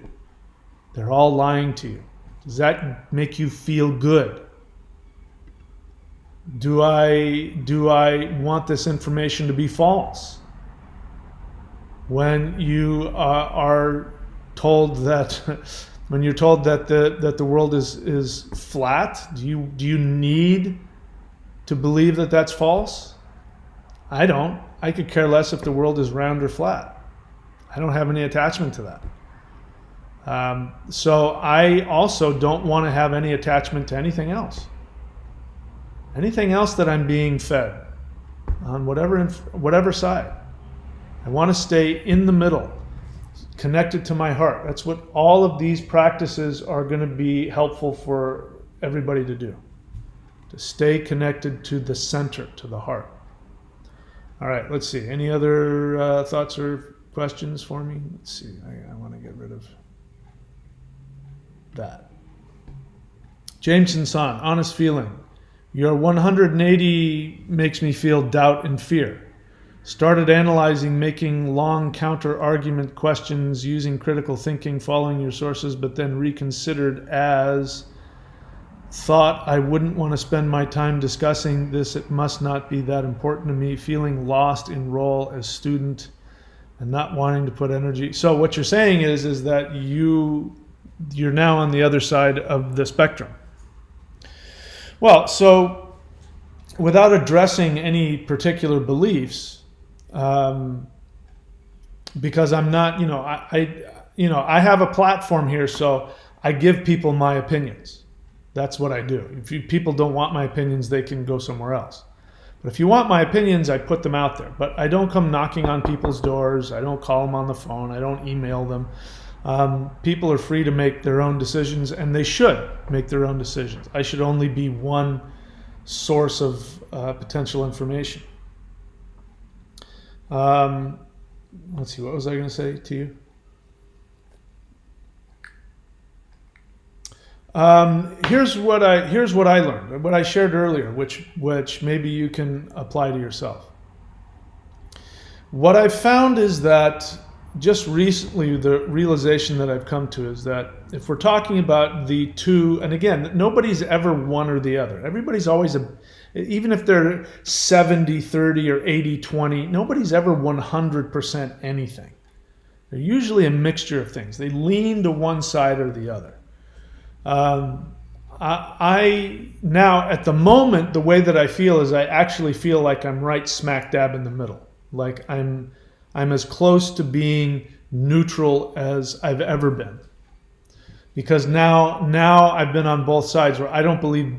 they're all lying to you. Does that make you feel good? Do I want this information to be false? When you are told that, when you're told that the world is flat, do you need to believe that that's false? I don't. I could care less if the world is round or flat. I don't have any attachment to that. So I also don't want to have any attachment to anything else. Anything else that I'm being fed on whatever side. I want to stay in the middle, connected to my heart. That's what all of these practices are going to be helpful for everybody to do. To stay connected to the center, to the heart. All right, let's see. Any other thoughts or questions for me? Let's see. I want to get rid of that. Jameson-san, honest feeling. Your 180 makes me feel doubt and fear. Started analyzing, making long counter-argument questions, using critical thinking, following your sources, but then reconsidered as thought I wouldn't want to spend my time discussing this. It must not be that important to me. Feeling lost in role as student and not wanting to put energy. So what you're saying is that you're now on the other side of the spectrum. Well, so without addressing any particular beliefs, because I'm not, I have a platform here, so I give people my opinions. That's what I do. If people don't want my opinions, they can go somewhere else. But if you want my opinions, I put them out there. But I don't come knocking on people's doors. I don't call them on the phone. I don't email them. People are free to make their own decisions, and they should make their own decisions. I should only be one source of potential information. Let's see, what was I going to say to you? Here's what I learned, what I shared earlier, which maybe you can apply to yourself. What I've found is that just recently, the realization that I've come to is that if we're talking about the two, and again, nobody's ever one or the other. Everybody's always even if they're 70-30 or 80-20, nobody's ever 100% anything. They're usually a mixture of things. They lean to one side or the other. I now, at the moment, the way that I feel is I actually feel like I'm right smack dab in the middle. Like I'm as close to being neutral as I've ever been. Because now I've been on both sides where I don't believe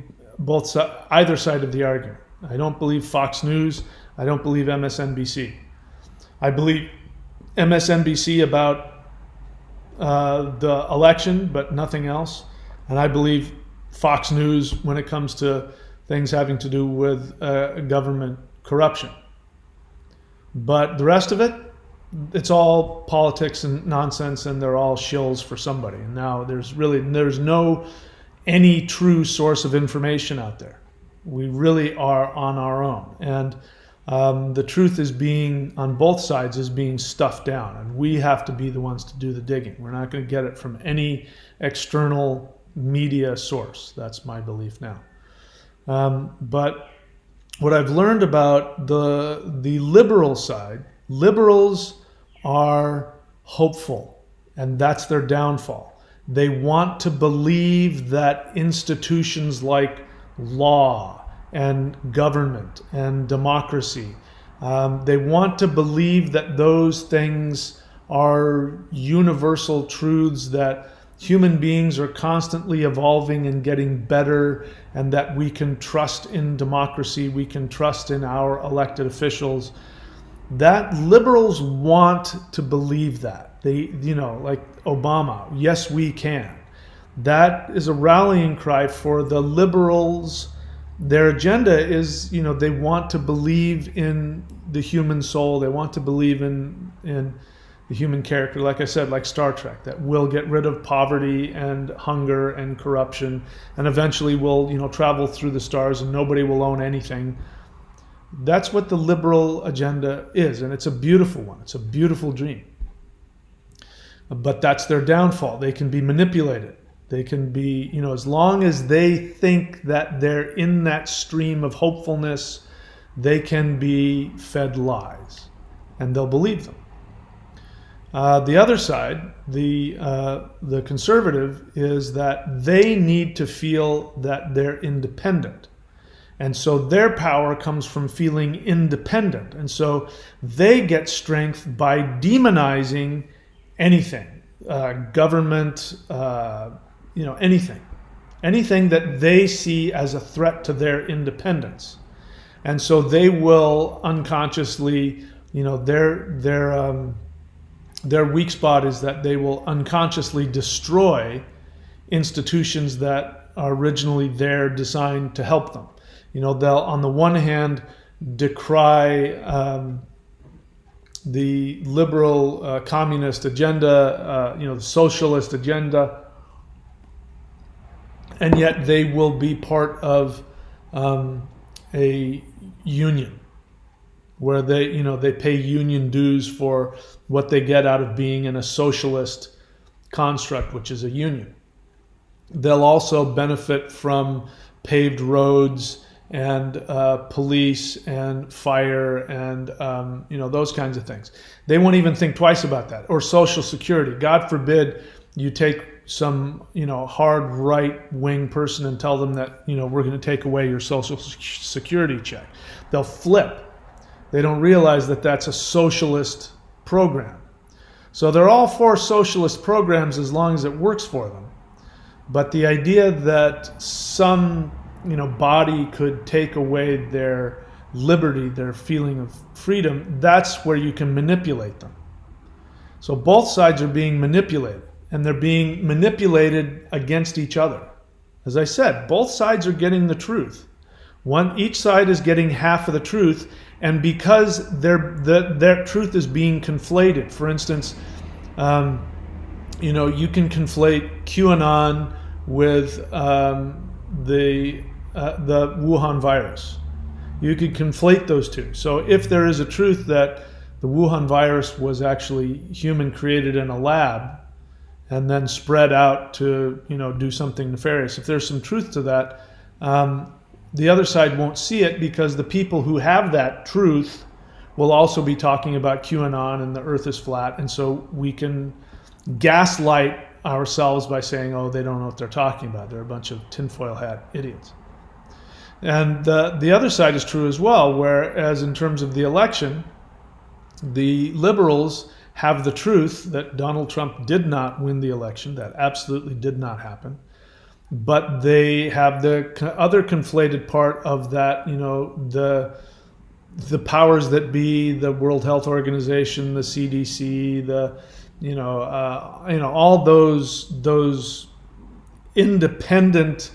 either side of the argument. I don't believe Fox News. I don't believe MSNBC. I believe MSNBC about the election, but nothing else. And I believe Fox News when it comes to things having to do with government corruption. But the rest of it, it's all politics and nonsense, and they're all shills for somebody. And now there's no any true source of information out there. We really are on our own. And the truth is being, on both sides, is being stuffed down. And we have to be the ones to do the digging. We're not going to get it from any external media source. That's my belief now. But what I've learned about the liberal side, liberals are hopeful, and that's their downfall. They want to believe that institutions like law and government and democracy, they want to believe that those things are universal truths, that human beings are constantly evolving and getting better, and that we can trust in democracy, we can trust in our elected officials. That liberals want to believe that. They, like Obama, yes, we can. That is a rallying cry for the liberals. Their agenda is, they want to believe in the human soul. They want to believe in the human character, like I said, like Star Trek, that will get rid of poverty and hunger and corruption, and eventually will, travel through the stars and nobody will own anything. That's what the liberal agenda is, and it's a beautiful one. It's a beautiful dream. But that's their downfall. They can be manipulated. They can be, as long as they think that they're in that stream of hopefulness, they can be fed lies, and they'll believe them. The other side, the conservative, is that they need to feel that they're independent. And so their power comes from feeling independent. And so they get strength by demonizing anything, government, anything. Anything that they see as a threat to their independence. And so they will unconsciously, their weak spot is that they will unconsciously destroy institutions that are originally there designed to help them. They'll, on the one hand, decry the liberal communist agenda, the socialist agenda, and yet they will be part of a union where they pay union dues for what they get out of being in a socialist construct, which is a union. They'll also benefit from paved roads and police and fire and those kinds of things. They won't even think twice about that. Or Social Security. God forbid you take some hard right-wing person and tell them that we're going to take away your Social Security check. They'll flip. They don't realize that that's a socialist program. So they're all for socialist programs as long as it works for them. But the idea that some body could take away their liberty, their feeling of freedom, that's where you can manipulate them. So both sides are being manipulated, and they're being manipulated against each other. As I said, both sides are getting the truth. Each side is getting half of the truth, and because their truth is being conflated. For instance, you can conflate QAnon with the Wuhan virus. You could conflate those two. So if there is a truth that the Wuhan virus was actually human created in a lab and then spread out to do something nefarious, if there's some truth to that, the other side won't see it, because the people who have that truth will also be talking about QAnon and the earth is flat. And so we can gaslight ourselves by saying, oh, they don't know what they're talking about. They're a bunch of tinfoil hat idiots. And the other side is true as well, whereas in terms of the election, the liberals have the truth that Donald Trump did not win the election. That absolutely did not happen. But they have the other conflated part of that, the powers that be, the World Health Organization, the CDC, all those independent,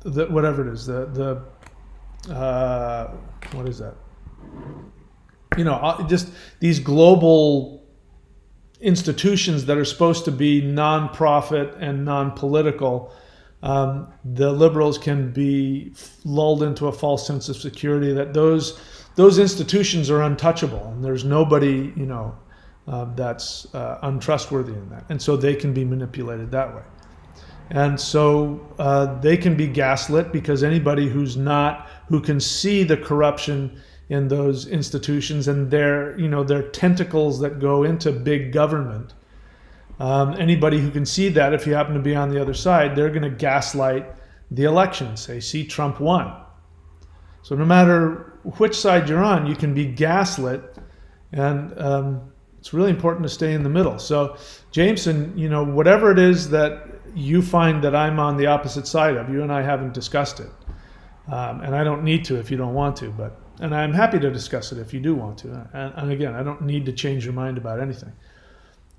whatever it is, what is that? Just these global institutions that are supposed to be non-profit and non-political. The liberals can be lulled into a false sense of security that those institutions are untouchable, and there's nobody that's untrustworthy in that, and so they can be manipulated that way. And so they can be gaslit, because anybody who can see the corruption in those institutions and their tentacles that go into big government, anybody who can see that, if you happen to be on the other side, they're going to gaslight the election and say, see, Trump won. So no matter which side you're on, you can be gaslit, and it's really important to stay in the middle. So Jameson, whatever it is that you find that I'm on the opposite side of, you and I haven't discussed it. And I don't need to if you don't want to, and I'm happy to discuss it if you do want to. And again, I don't need to change your mind about anything.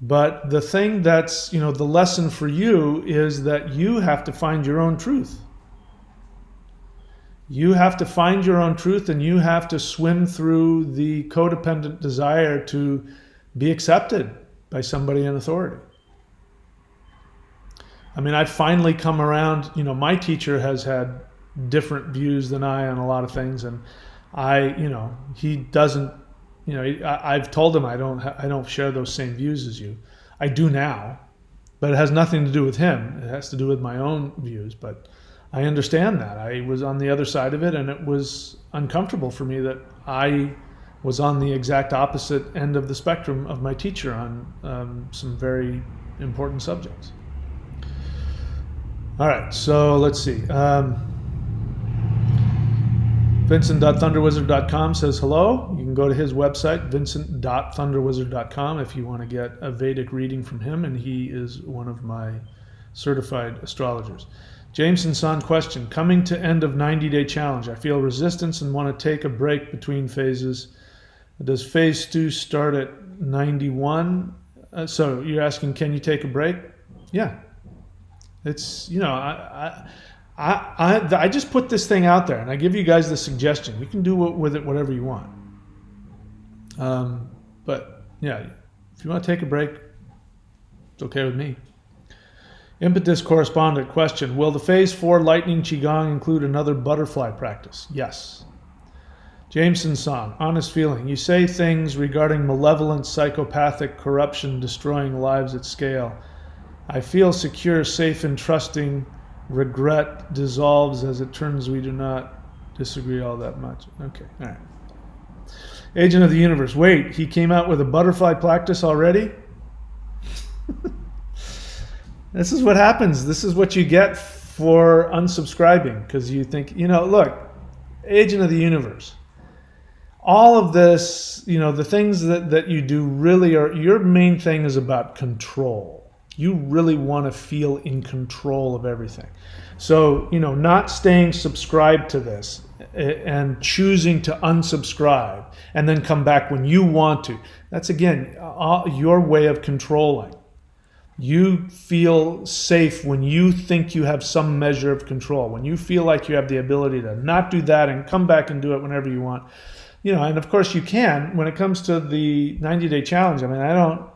But the thing that's, the lesson for you is that you have to find your own truth. You have to find your own truth, and you have to swim through the codependent desire to be accepted by somebody in authority. I mean, I've finally come around. My teacher has had different views than I on a lot of things, and he doesn't. I've told him I don't share those same views as you. I do now, but it has nothing to do with him. It has to do with my own views. But I understand that. I was on the other side of it, and it was uncomfortable for me that I was on the exact opposite end of the spectrum of my teacher on some very important subjects. All right, so let's see. Vincent.thunderwizard.com says hello. You can go to his website, vincent.thunderwizard.com, if you want to get a Vedic reading from him, and he is one of my certified astrologers. Jameson-san question. Coming to end of 90-day challenge. I feel resistance and want to take a break between phases. Does phase 2 start at 91? So you're asking, can you take a break? Yeah. It's, I just put this thing out there, and I give you guys the suggestion. You can do with it whatever you want. But yeah, if you want to take a break, it's okay with me. Impetus correspondent question. Will the phase 4 lightning qigong include another butterfly practice? Yes. Jameson-san, honest feeling. You say things regarding malevolent, psychopathic corruption destroying lives at scale. I feel secure, safe, and trusting. Regret dissolves as it turns. We do not disagree all that much. Okay, all right. Agent of the Universe. Wait, he came out with a butterfly practice already? This is what happens. This is what you get for unsubscribing, because you think, look, Agent of the Universe. All of this, the things that you do really are, your main thing is about control. You really want to feel in control of everything. So, not staying subscribed to this and choosing to unsubscribe and then come back when you want to. That's, again, your way of controlling. You feel safe when you think you have some measure of control, when you feel like you have the ability to not do that and come back and do it whenever you want. And of course you can. When it comes to the 90-day challenge, I mean, I don't,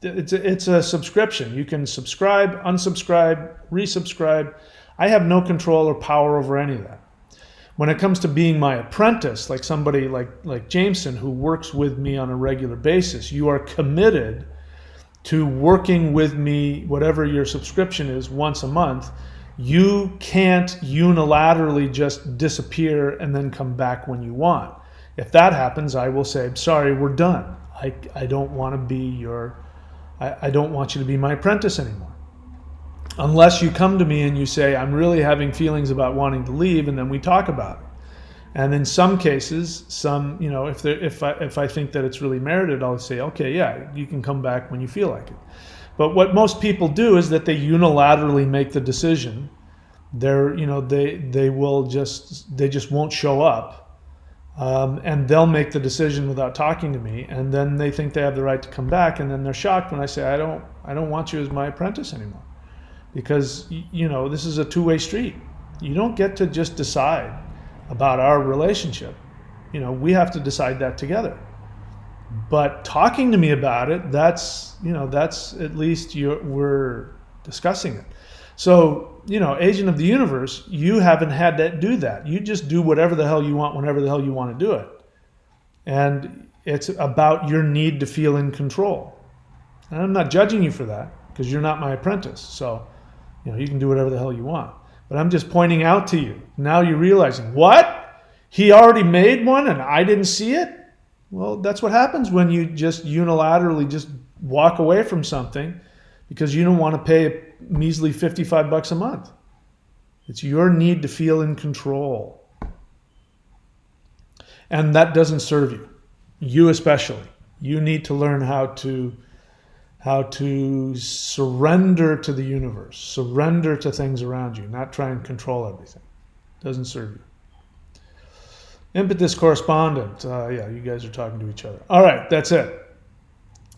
it's a subscription. You can subscribe, unsubscribe, resubscribe. I have no control or power over any of that. When it comes to being my apprentice, like somebody like Jameson who works with me on a regular basis, you are committed to working with me, whatever your subscription is, once a month. You can't unilaterally just disappear and then come back when you want. If that happens, I will say, sorry, we're done. I don't want to be I don't want you to be my apprentice anymore. Unless you come to me and you say, I'm really having feelings about wanting to leave, and then we talk about it. And in some cases, if I think that it's really merited, I'll say, okay, yeah, you can come back when you feel like it. But what most people do is that they unilaterally make the decision. They just won't show up, and they'll make the decision without talking to me, and then they think they have the right to come back, and then they're shocked when I say, I don't want you as my apprentice anymore. Because, this is a two-way street. You don't get to just decide about our relationship. We have to decide that together. But talking to me about it, that's at least we're discussing it. So, agent of the universe, you haven't had to do that. You just do whatever the hell you want, whenever the hell you want to do it. And it's about your need to feel in control. And I'm not judging you for that, because you're not my apprentice. So, you can do whatever the hell you want. But I'm just pointing out to you. Now you're realizing, what? He already made one and I didn't see it? Well, that's what happens when you just unilaterally just walk away from something because you don't want to pay a measly $55 a month. It's your need to feel in control. And that doesn't serve you. You especially. You need to learn how to surrender to the universe, surrender to things around you, not try and control everything. Doesn't serve you. Impetus correspondent. You guys are talking to each other. All right, that's it.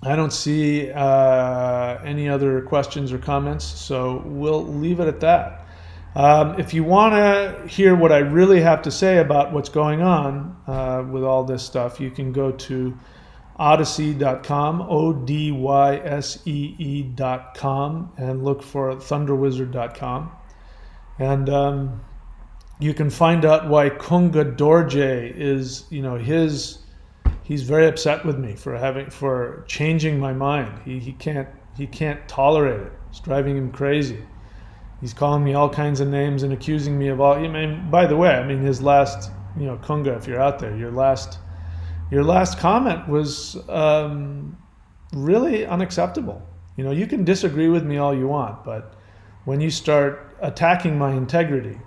I don't see any other questions or comments, so we'll leave it at that. If you want to hear what I really have to say about what's going on with all this stuff, you can go to Odyssey.com, ODYSEE.com, and look for thunderwizard.com. And you can find out why Kunga Dorje is, he's very upset with me for changing my mind. He can't tolerate it. It's driving him crazy. He's calling me all kinds of names and accusing me of all. By the way, his last, Kunga, if you're out there, your last comment was really unacceptable. You can disagree with me all you want, but when you start attacking my integrity,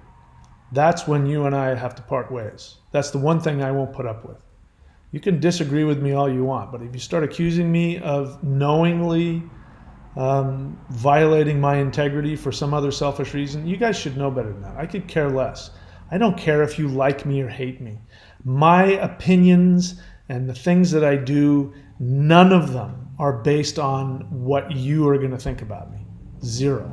that's when you and I have to part ways. That's the one thing I won't put up with. You can disagree with me all you want, but if you start accusing me of knowingly violating my integrity for some other selfish reason, you guys should know better than that. I could care less. I don't care if you like me or hate me. My opinions and the things that I do, none of them are based on what you are going to think about me. Zero.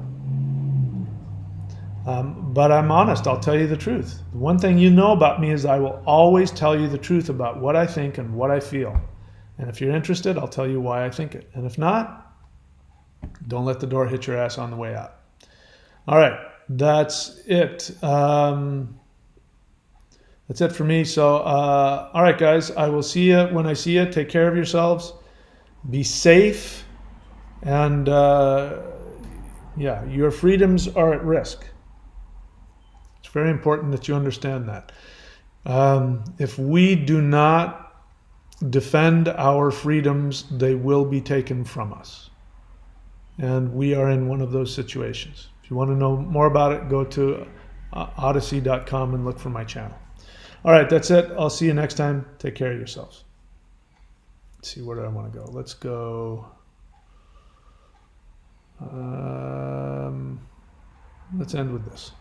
But I'm honest. I'll tell you the truth. The one thing you know about me is I will always tell you the truth about what I think and what I feel. And if you're interested, I'll tell you why I think it. And if not, don't let the door hit your ass on the way out. All right. That's it. That's it for me. So, all right, guys, I will see you when I see you. Take care of yourselves. Be safe. And, your freedoms are at risk. It's very important that you understand that. If we do not defend our freedoms, they will be taken from us. And we are in one of those situations. If you want to know more about it, go to odyssey.com and look for my channel. All right, that's it. I'll see you next time. Take care of yourselves. Let's see, where do I want to go? Let's go. Let's end with this.